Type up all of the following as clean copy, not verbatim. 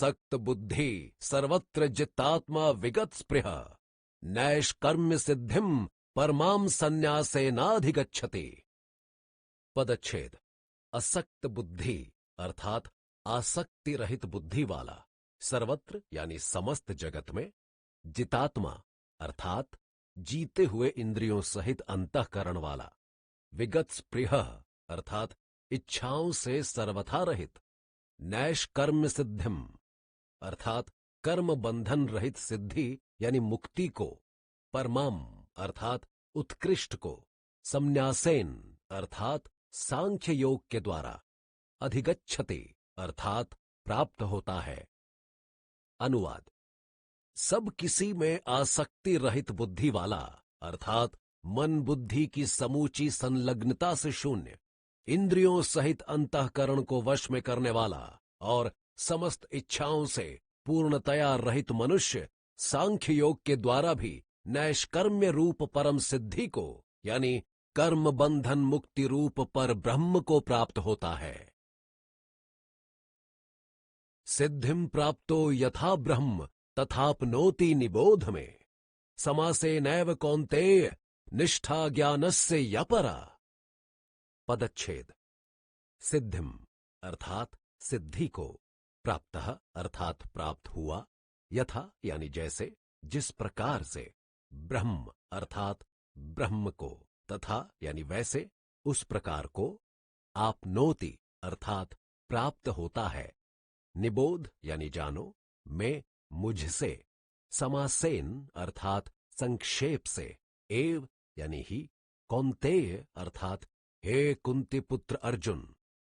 सक्त बुद्धि सर्वत्र जितात्मा विगत स्पृह नैष्कर्म्य सिद्धिम परमाम संन्यासेनाधिगच्छति। पदच्छेद। असक्त बुद्धि अर्थात आसक्ति रहित बुद्धि वाला, सर्वत्र यानी समस्त जगत में, जितात्मा अर्थात जीते हुए इंद्रियों सहित अंतःकरण वाला, विगत स्पृह अर्थात इच्छाओं से सर्वथा रहित, नैष्कर्म्य सिद्धिम अर्थात कर्म बंधन रहित सिद्धि यानी मुक्ति को, परमाम अर्थात उत्कृष्ट को, संन्यासेन अर्थात सांख्य योग के द्वारा, अधिगच्छति अर्थात प्राप्त होता है। अनुवाद। सब किसी में आसक्ति रहित बुद्धि वाला अर्थात मन बुद्धि की समूची संलग्नता से शून्य, इंद्रियों सहित अंतःकरण को वश में करने वाला और समस्त इच्छाओं से पूर्णतया रहित मनुष्य सांख्य योग के द्वारा भी नैष्कर्म्य रूप परम सिद्धि को यानी कर्म बंधन मुक्ति रूप पर ब्रह्म को प्राप्त होता है। सिद्धिम प्राप्तो यथा ब्रह्म तथापनोति निबोध में, समासे नैव कौन्तेय निष्ठा ज्ञानस्य यपरा। पदच्छेद। सिद्धिम अर्थात सिद्धि को, प्राप्तः अर्थात प्राप्त हुआ, यथा यानी जैसे, जिस प्रकार से, ब्रह्म अर्थात ब्रह्म को, तथा यानी वैसे, उस प्रकार को, आपनोति अर्थात प्राप्त होता है, निबोध यानी जानो, में मुझसे, समासेन अर्थात संक्षेप से, एव यानी ही, कौन्तेय अर्थात हे कुंती पुत्र अर्जुन,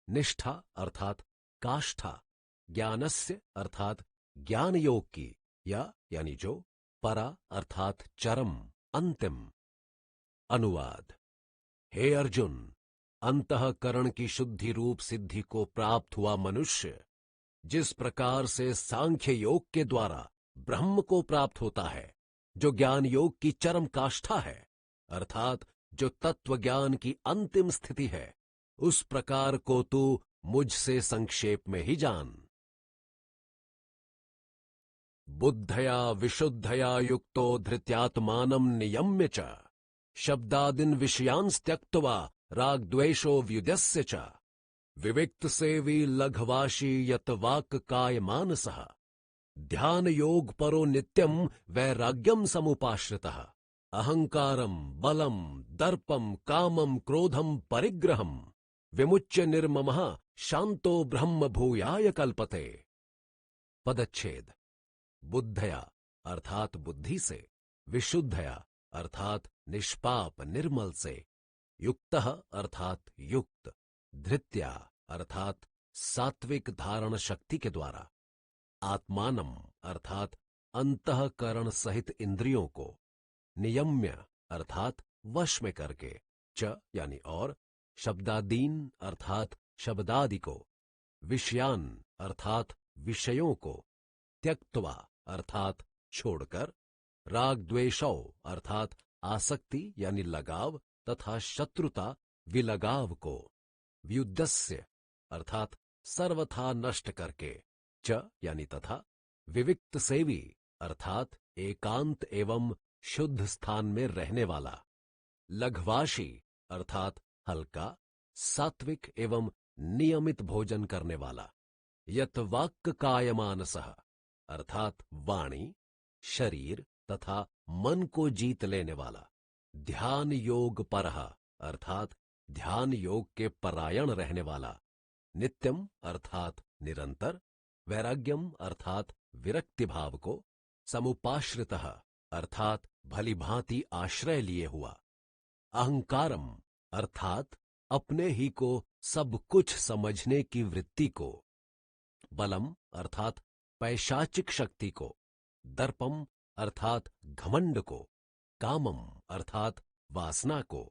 निष्ठा अर्थात काष्ठा, ज्ञानस्य अर्थात ज्ञान योग की, या यानी जो, परा अर्थात चरम अंतिम। अनुवाद। हे अर्जुन, अंतःकरण की शुद्धि रूप सिद्धि को प्राप्त हुआ मनुष्य जिस प्रकार से सांख्य योग के द्वारा ब्रह्म को प्राप्त होता है, जो ज्ञान योग की चरम काष्ठा है, अर्थात जो तत्व ज्ञान की अंतिम स्थिति है, उस प्रकार को तू मुझसे संक्षेप में ही जान। बुद्धया विशुद्धया युक्तो धृत्यात्मानं नियम्य च, शब्दादिन विषयांस त्यक्त्वा राग द्वेषो व्युदस्य च, विविक्त सेवी लघवाशी यत वाक् काय मानसः, ध्यान योग परो नित्यम वैराग्यम समुपाश्रितः, अहंकारम बलम दर्पम कामम क्रोधम परिग्रहम विमुच्य निर्ममः शांतो ब्रह्म भूयाय कल्पते। पदच्छेद। बुद्धया अर्थात बुद्धि से, विशुद्धया अर्थात निष्पाप निर्मल से, युक्तः अर्थात युक्त, धृत्या अर्थात सात्विक धारण शक्ति के द्वारा, आत्मानम अर्थात अंतःकरण सहित इंद्रियों को, नियम्य अर्थात वश में करके, च यानी और, शब्दादीन अर्थात शब्दादि को, विषयान अर्थात विषयों को, त्यक्त्वा अर्थात छोड़कर, राग द्वेषौ अर्थात आसक्ति यानी लगाव तथा शत्रुता विलगाव को, व्युदस्य अर्थात सर्वथा नष्ट करके, च यानी तथा, विविक्त सेवी अर्थात एकांत एवं शुद्ध स्थान में रहने वाला, लघवाशी अर्थात हल्का, सात्विक एवं नियमित भोजन करने वाला, यत वाक् कायमानसः अर्थात वाणी, शरीर तथा मन को जीत लेने वाला, ध्यान योग परः अर्थात ध्यान योग के परायण रहने वाला, नित्यम अर्थात निरंतर, वैराग्यम अर्थात विरक्ति भाव को, समुपाश्रितः अर्थात भली भांति आश्रय लिए हुआ, अहंकारम अर्थात अपने ही को सब कुछ समझने की वृत्ति को, बलम अर्थात पैशाचिक शक्ति को, दर्पम अर्थात घमंड को, कामम अर्थात वासना को,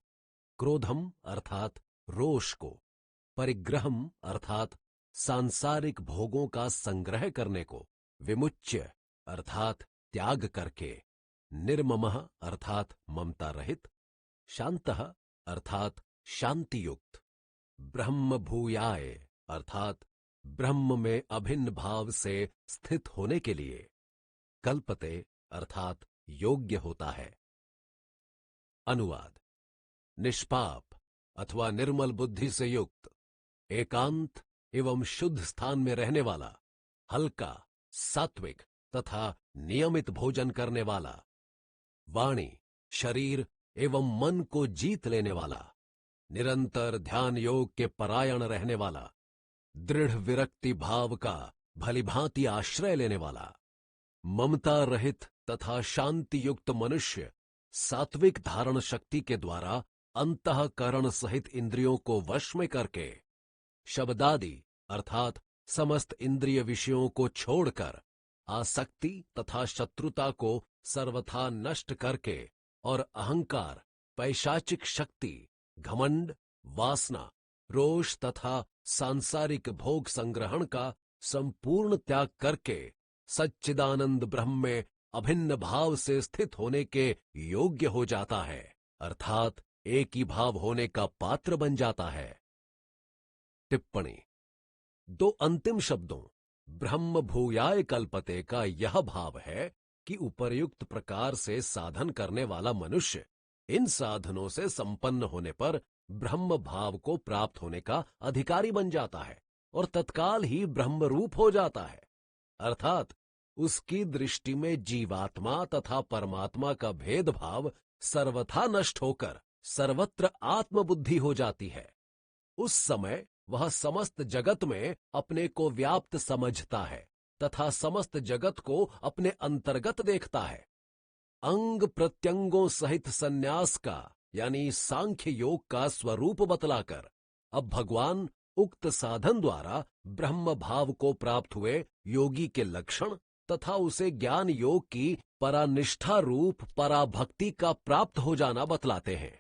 क्रोधम अर्थात रोष को, परिग्रहम अर्थात सांसारिक भोगों का संग्रह करने को, विमुच्य अर्थात त्याग करके, निर्ममः अर्थात ममता रहित, शांतः अर्थात शांति युक्त, ब्रह्म भूयाय अर्थात ब्रह्म में अभिन्न भाव से स्थित होने के लिए कल्पते अर्थात योग्य होता है। अनुवाद: निष्पाप अथवा निर्मल बुद्धि से युक्त, एकांत एवं शुद्ध स्थान में रहने वाला, हल्का, सात्विक तथा नियमित भोजन करने वाला, वाणी, शरीर एवं मन को जीत लेने वाला, निरंतर ध्यान योग के परायण रहने वाला, दृढ़ विरक्ति भाव का भलीभांति आश्रय लेने वाला, ममता रहित तथा शांति युक्त मनुष्य सात्विक धारण शक्ति के द्वारा अंतःकरण सहित इंद्रियों को वश में करके शब्दादि अर्थात समस्त इंद्रिय विषयों को छोड़कर आसक्ति तथा शत्रुता को सर्वथा नष्ट करके और अहंकार, पैशाचिक शक्ति, घमंड, वासना, रोष तथा सांसारिक भोग संग्रहण का संपूर्ण त्याग करके सच्चिदानंद ब्रह्म में अभिन्न भाव से स्थित होने के योग्य हो जाता है, अर्थात एक ही भाव होने का पात्र बन जाता है। टिप्पणी: दो अंतिम शब्दों ब्रह्म भूयाय कल्पते का यह भाव है कि उपर्युक्त प्रकार से साधन करने वाला मनुष्य इन साधनों से संपन्न होने पर ब्रह्म भाव को प्राप्त होने का अधिकारी बन जाता है और तत्काल ही ब्रह्म रूप हो जाता है, अर्थात उसकी दृष्टि में जीवात्मा तथा परमात्मा का भेदभाव सर्वथा नष्ट होकर सर्वत्र आत्मबुद्धि हो जाती है। उस समय वह समस्त जगत में अपने को व्याप्त समझता है तथा समस्त जगत को अपने अंतर्गत देखता है। अंग प्रत्यंगों सहित संन्यास का यानी सांख्य योग का स्वरूप बतलाकर अब भगवान उक्त साधन द्वारा ब्रह्म भाव को प्राप्त हुए योगी के लक्षण तथा उसे ज्ञान योग की परानिष्ठा रूप पराभक्ति का प्राप्त हो जाना बतलाते हैं।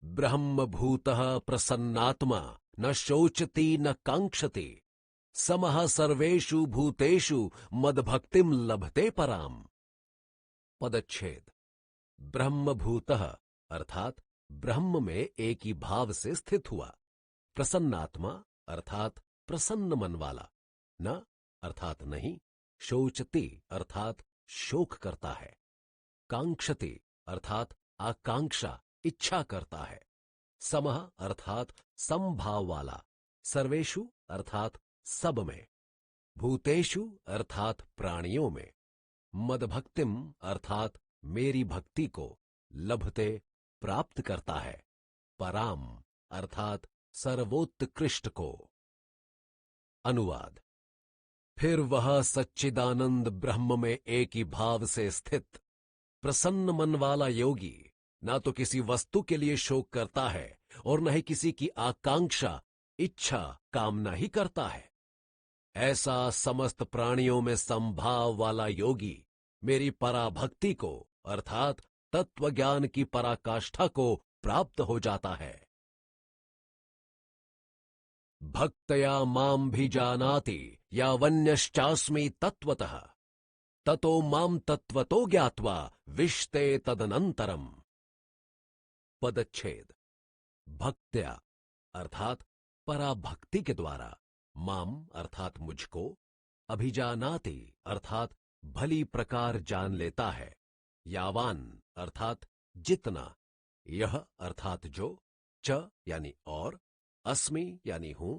ब्रह्म भूतः प्रसन्नात्मा न शोचति न कांक्षति समः सर्वेषु भूतेषु मदभक्तिम लभते पराम। पदच्छेद: ब्रह्म भूतः अर्थात ब्रह्म में एक ही भाव से स्थित हुआ, प्रसन्नात्मा अर्थात प्रसन्न मन वाला, न अर्थात नहीं, शोचति अर्थात शोक करता है, कांक्षति अर्थात आकांक्षा इच्छा करता है, समः अर्थात समभाव वाला, सर्वेषु अर्थात सब में, भूतेषु अर्थात प्राणियों में, मदभक्तिम अर्थात मेरी भक्ति को, लभते प्राप्त करता है, पराम अर्थात सर्वोत्कृष्ट को। अनुवाद: फिर वह सच्चिदानंद ब्रह्म में एक ही भाव से स्थित प्रसन्न मन वाला योगी ना तो किसी वस्तु के लिए शोक करता है और न ही किसी की आकांक्षा इच्छा कामना ही करता है। ऐसा समस्त प्राणियों में संभाव वाला योगी मेरी पराभक्ति को अर्थात तत्व ज्ञान की पराकाष्ठा को प्राप्त हो जाता है। भक्तया मां भी जानाति यावन्यश्चास्मि तत्वतः ततो मां तत्वतो ज्ञात्वा विश्ते तदनंतरम। पदच्छेद: भक्त्या अर्थात पराभक्ति के द्वारा, माम अर्थात मुझको, अभिजानाति अर्थात भली प्रकार जान लेता है, यावान अर्थात जितना, यह अर्थात जो, च यानी और, अस्मि यानी हूं,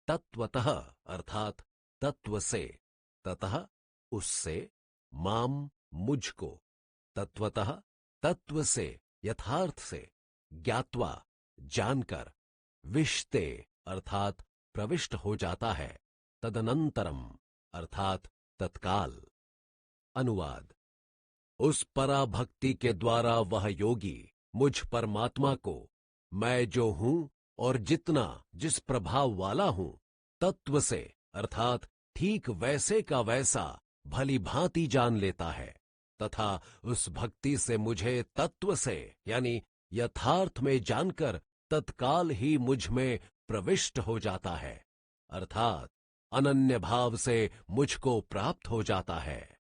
तत्वतः अर्थात तत्व से, ततः उससे, माम मुझको, तत्वतः तत्व से यथार्थ से, ज्ञात्वा जानकर, विश्ते अर्थात प्रविष्ट हो जाता है, तदनंतरम अर्थात तत्काल। अनुवाद: उस पराभक्ति के द्वारा वह योगी मुझ परमात्मा को मैं जो हूं और जितना जिस प्रभाव वाला हूं तत्व से अर्थात ठीक वैसे का वैसा भली भांति जान लेता है तथा उस भक्ति से मुझे तत्व से यानी यथार्थ में जानकर तत्काल ही मुझ में प्रविष्ट हो जाता है, अर्थात अनन्य भाव से मुझको प्राप्त हो जाता है।